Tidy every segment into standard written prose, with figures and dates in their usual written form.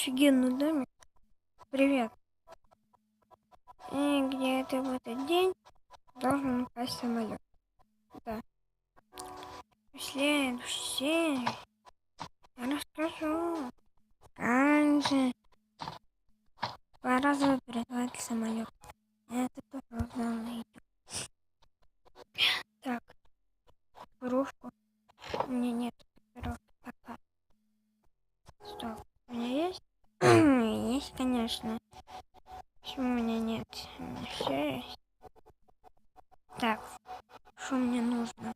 офигенный домик. Привет. И где-то в этот день должен упасть самолет. Да. В следующей серии я расскажу, как же по-разному передавать самолет. Это тоже узнал на YouTube. Так, коровку. У меня нет коровки пока. Стоп. У меня есть? Есть, конечно. Почему у меня нет? У меня все есть. Так, что мне нужно?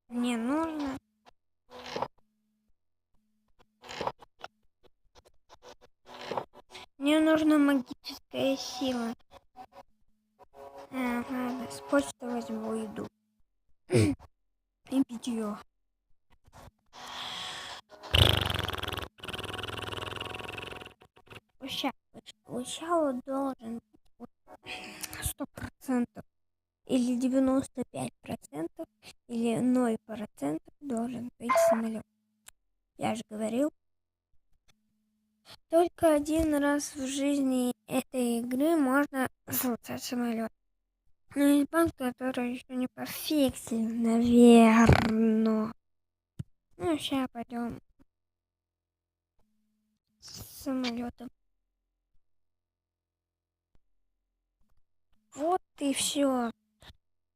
Мне нужна магическая сила. Ладно, с почты возьму еду. И питье. Сначала должен 100% или 95% или 0% должен быть самолет. Я же говорил. Только один раз в жизни этой игры можно залутать самолет. Но есть банк, который еще не пофиксен, наверное. Ну, сейчас пойдем с самолетом. Вот и все.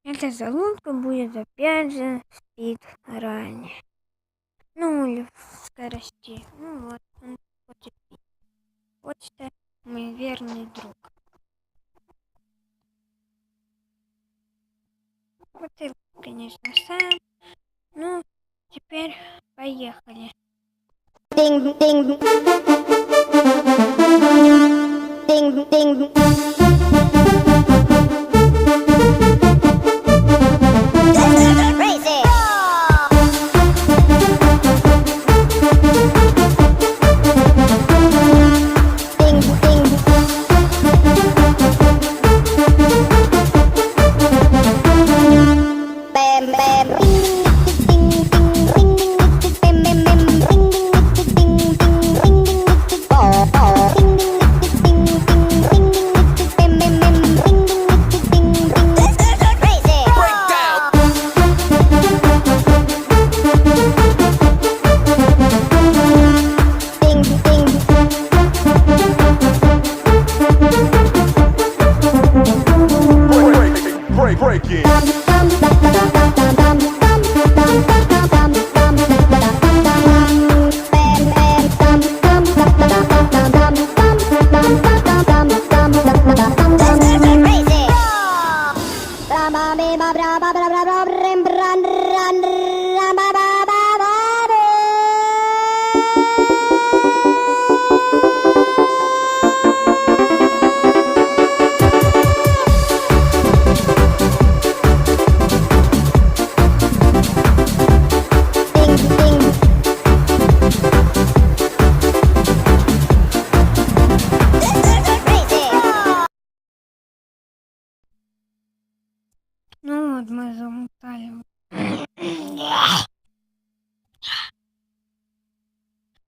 Эта залунка будет опять же спид ранее. Ну, или в скорости. Ну вот, он хочет пить. Вот это мой верный друг. Вот ты, конечно, сам. Ну, теперь поехали. Ding ding ding ding. Crazy. Ding ding. Bam bam. Ding ding ding ding ding. Bam bam bam. Ding ding ding ding ding ding. Ball ball. Ding ding ding ding ding ding. Bam bam bam. Ding ding ding ding. Crazy. Breakdown. Ding ding. Break it. Ну вот мы замутали.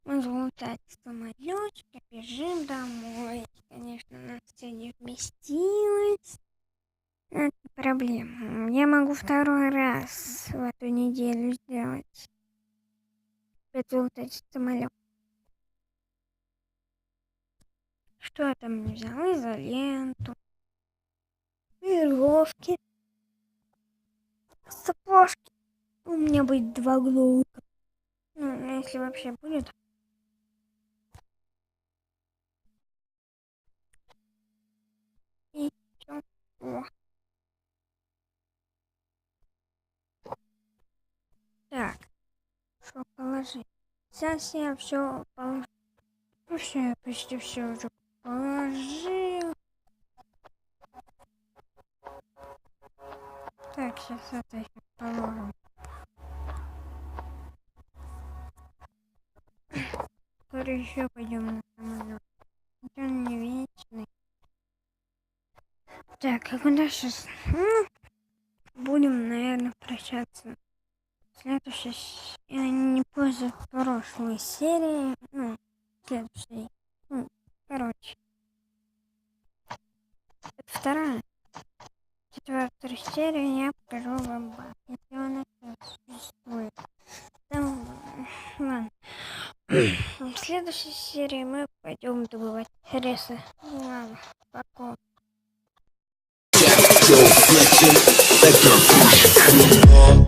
Мы залутали самолетик, бежим домой. Конечно, нас все не вместилось. Но это не проблема. Я могу второй раз в эту неделю сделать. Это залутать самолет. Что я там не взял? Изоленту. Веревки. Сапожки. У меня будет 2 глоука. Ну, если вообще будет. И все. О. Так. Что положить? Сейчас я все положу. Ну все, я почти все уже положил. Так, сейчас это еще положим. Скоро еще пойдем на самолет. Он не вечный. Так, а куда сейчас? Ну, будем, наверное, прощаться. Следующая, не позже прошлой серии, ну, следующей Короче. Это вторая. Четвертую серию я покажу вам баг, если он это существует. Там, ладно. В следующей серии мы пойдем добывать ресы. Ладно, пока. Yo, flexion, like your